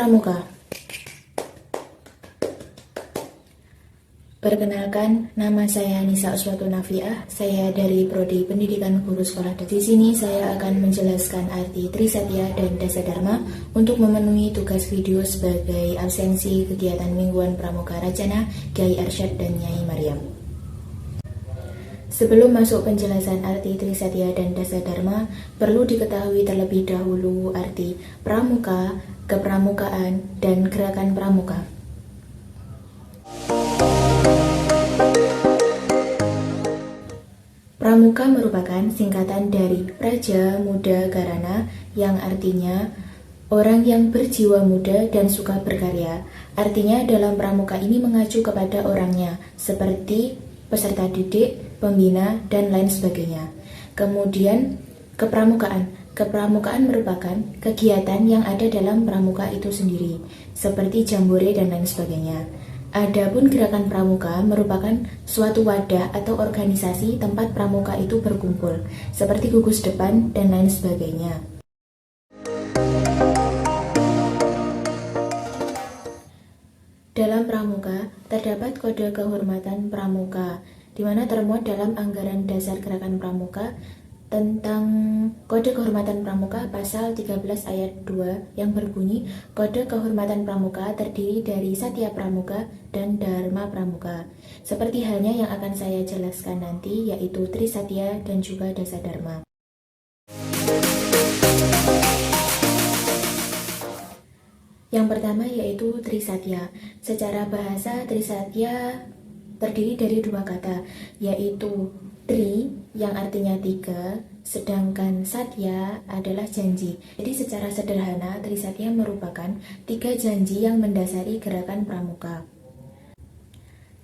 Pramuka. Perkenalkan, nama saya Nisa Uswatun Nafiah. Saya dari Prodi Pendidikan Guru Sekolah. Di sini saya akan menjelaskan arti Trisatya dan Dasadharma untuk memenuhi tugas video sebagai absensi kegiatan mingguan Pramuka Racana Kiai Arsyad dan Nyai Maryam. Sebelum masuk penjelasan arti Trisatya dan Dasadharma, perlu diketahui terlebih dahulu arti pramuka, kepramukaan, dan gerakan pramuka. Pramuka merupakan singkatan dari Praja Muda Garana yang artinya orang yang berjiwa muda dan suka berkarya. Artinya dalam pramuka ini mengacu kepada orangnya, seperti peserta didik, pembina, dan lain sebagainya. Kemudian kepramukaan. Kepramukaan merupakan kegiatan yang ada dalam pramuka itu sendiri, seperti jambore dan lain sebagainya. Adapun gerakan pramuka merupakan suatu wadah atau organisasi tempat pramuka itu berkumpul, seperti gugus depan dan lain sebagainya. Dalam pramuka terdapat kode kehormatan pramuka, di mana termuat dalam anggaran dasar gerakan pramuka tentang kode kehormatan pramuka pasal 13 ayat 2 yang berbunyi kode kehormatan pramuka terdiri dari Satya Pramuka dan Dharma Pramuka. Seperti halnya yang akan saya jelaskan nanti, yaitu Trisatya dan juga Dasadharma. Yang pertama yaitu Trisatya. Secara bahasa Trisatya terdiri dari dua kata, yaitu Tri yang artinya tiga, sedangkan Satya adalah janji. Jadi secara sederhana Trisatya merupakan tiga janji yang mendasari gerakan pramuka.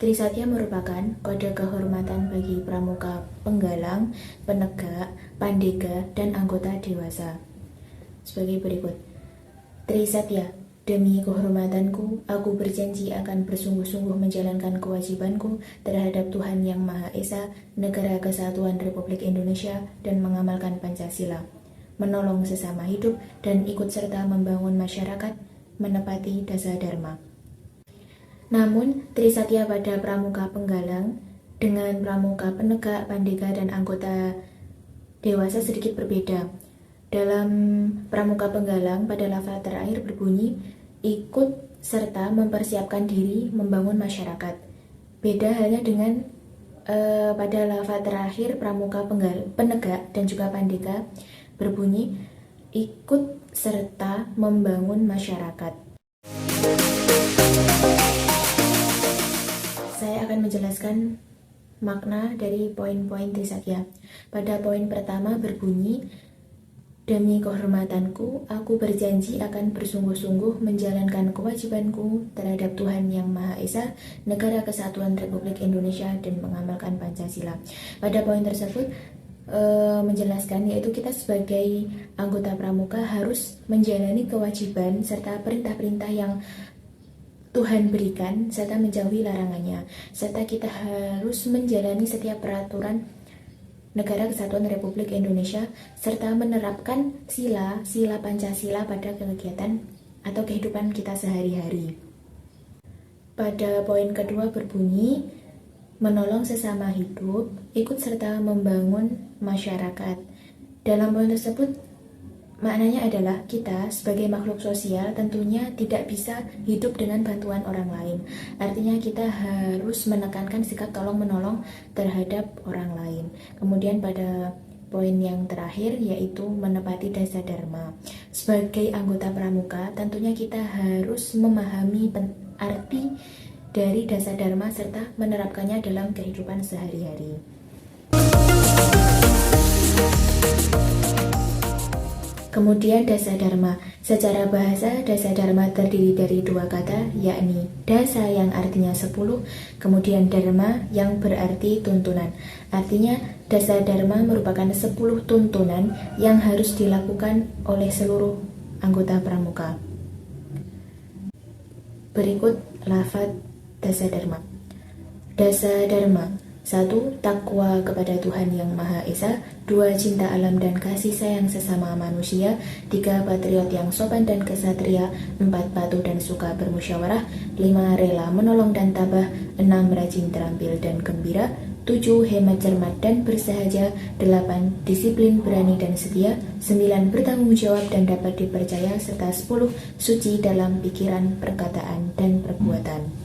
Trisatya merupakan kode kehormatan bagi pramuka penggalang, penegak, pandega, dan anggota dewasa. Sebagai berikut. Trisatya. Demi kehormatanku, aku berjanji akan bersungguh-sungguh menjalankan kewajibanku terhadap Tuhan Yang Maha Esa, Negara Kesatuan Republik Indonesia, dan mengamalkan Pancasila, menolong sesama hidup, dan ikut serta membangun masyarakat, menepati Dasadharma. Namun, Trisatya pada pramuka penggalang dengan pramuka penegak, pandega, dan anggota dewasa sedikit berbeda. Dalam pramuka penggalang pada lafaz terakhir berbunyi ikut serta mempersiapkan diri membangun masyarakat. Beda halnya dengan pada lafaz terakhir pramuka penegak dan juga pandega berbunyi ikut serta membangun masyarakat. Saya akan menjelaskan makna dari poin-poin Trisatya. Pada poin pertama berbunyi demi kehormatanku, aku berjanji akan bersungguh-sungguh menjalankan kewajibanku terhadap Tuhan Yang Maha Esa, Negara Kesatuan Republik Indonesia, dan mengamalkan Pancasila. Pada poin tersebut menjelaskan yaitu kita sebagai anggota pramuka harus menjalani kewajiban serta perintah-perintah yang Tuhan berikan serta menjauhi larangannya, serta kita harus menjalani setiap peraturan Negara Kesatuan Republik Indonesia, serta menerapkan sila Pancasila pada kegiatan atau kehidupan kita sehari-hari. Pada poin kedua berbunyi, menolong sesama hidup, ikut serta membangun masyarakat. Dalam poin tersebut, maknanya adalah kita sebagai makhluk sosial tentunya tidak bisa hidup dengan bantuan orang lain. Artinya kita harus menekankan sikap tolong-menolong terhadap orang lain. Kemudian pada poin yang terakhir yaitu menepati Dasadharma. Sebagai anggota pramuka tentunya kita harus memahami arti dari Dasadharma serta menerapkannya dalam kehidupan sehari-hari. Kemudian Dasadharma. Secara bahasa, Dasadharma terdiri dari dua kata, yakni dasa yang artinya 10, kemudian dharma yang berarti tuntunan. Artinya, Dasadharma merupakan 10 tuntunan yang harus dilakukan oleh seluruh anggota pramuka. Berikut lafaz Dasadharma. Dasadharma 1. Takwa kepada Tuhan Yang Maha Esa. 2. Cinta alam dan kasih sayang sesama manusia. 3. Patriot yang sopan dan kesatria. 4. Patuh dan suka bermusyawarah. 5. Rela menolong dan tabah. 6. Rajin, terampil dan gembira. 7. Hemat, cermat dan bersahaja. 8. Disiplin, berani dan setia. 9. Bertanggung jawab dan dapat dipercaya. Serta 10. Suci dalam pikiran, perkataan, dan perbuatan.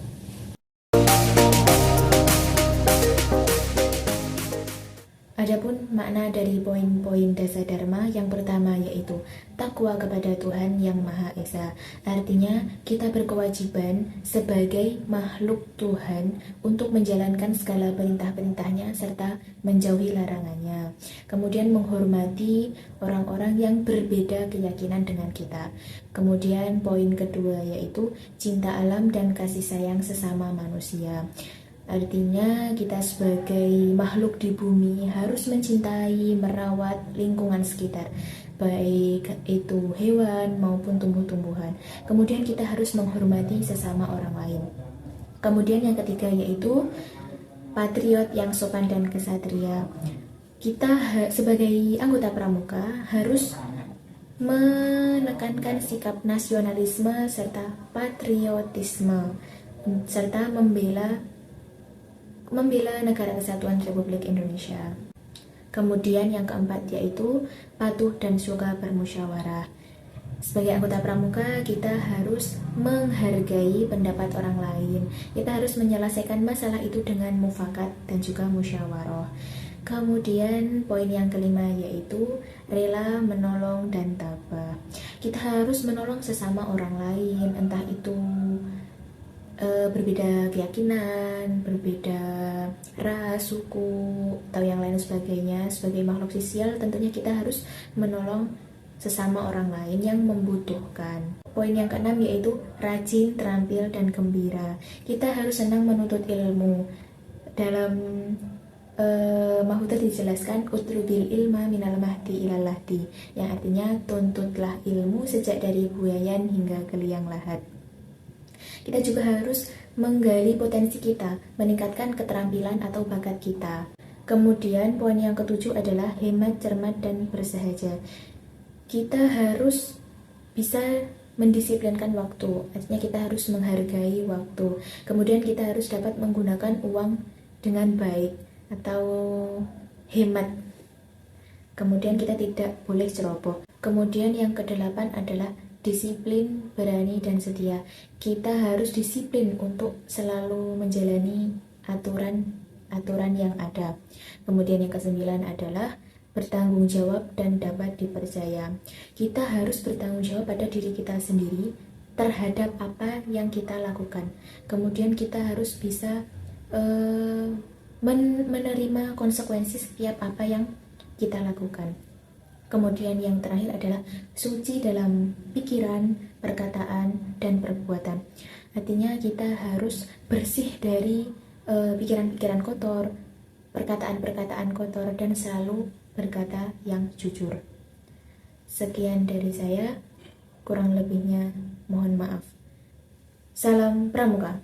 Adapun makna dari poin-poin dasa dharma yang pertama yaitu takwa kepada Tuhan Yang Maha Esa. Artinya kita berkewajiban sebagai makhluk Tuhan untuk menjalankan segala perintah-perintahnya serta menjauhi larangannya. Kemudian menghormati orang-orang yang berbeda keyakinan dengan kita. Kemudian poin kedua yaitu cinta alam dan kasih sayang sesama manusia. Artinya kita sebagai makhluk di bumi harus mencintai, merawat lingkungan sekitar, baik itu hewan maupun tumbuh-tumbuhan. Kemudian kita harus menghormati sesama orang lain. Kemudian yang ketiga yaitu patriot yang sopan dan kesatria. Kita sebagai anggota pramuka harus menekankan sikap nasionalisme serta patriotisme serta membela negara kesatuan Republik Indonesia. Kemudian yang keempat yaitu patuh dan suka bermusyawarah. Sebagai anggota pramuka kita harus menghargai pendapat orang lain. Kita harus menyelesaikan masalah itu dengan mufakat dan juga musyawarah. Kemudian poin yang kelima yaitu rela menolong dan tabah. Kita harus menolong sesama orang lain, entah itu berbeda keyakinan, berbeda ras, suku, atau yang lain sebagainya. Sebagai makhluk sosial tentunya kita harus menolong sesama orang lain yang membutuhkan. Poin yang keenam yaitu rajin, terampil, dan gembira. Kita harus senang menuntut ilmu. Dalam Mahuta dijelaskan utrubil ilma minal mahdi ilal lahdi, yang artinya tuntutlah ilmu sejak dari buayan hingga ke liang lahat. Kita juga harus menggali potensi kita, meningkatkan keterampilan atau bakat kita. Kemudian poin yang ketujuh adalah hemat, cermat, dan bersahaja. Kita harus bisa mendisiplinkan waktu, artinya kita harus menghargai waktu. Kemudian kita harus dapat menggunakan uang dengan baik atau hemat. Kemudian kita tidak boleh ceroboh. Kemudian yang kedelapan adalah disiplin, berani, dan setia. Kita harus disiplin untuk selalu menjalani aturan yang ada. Kemudian yang kesembilan adalah bertanggung jawab dan dapat dipercaya. Kita harus bertanggung jawab pada diri kita sendiri terhadap apa yang kita lakukan. Kemudian kita harus bisa menerima konsekuensi setiap apa yang kita lakukan. Kemudian yang terakhir adalah suci dalam pikiran, perkataan, dan perbuatan. Artinya kita harus bersih dari pikiran-pikiran kotor, perkataan-perkataan kotor, dan selalu berkata yang jujur. Sekian dari saya, kurang lebihnya mohon maaf. Salam Pramuka.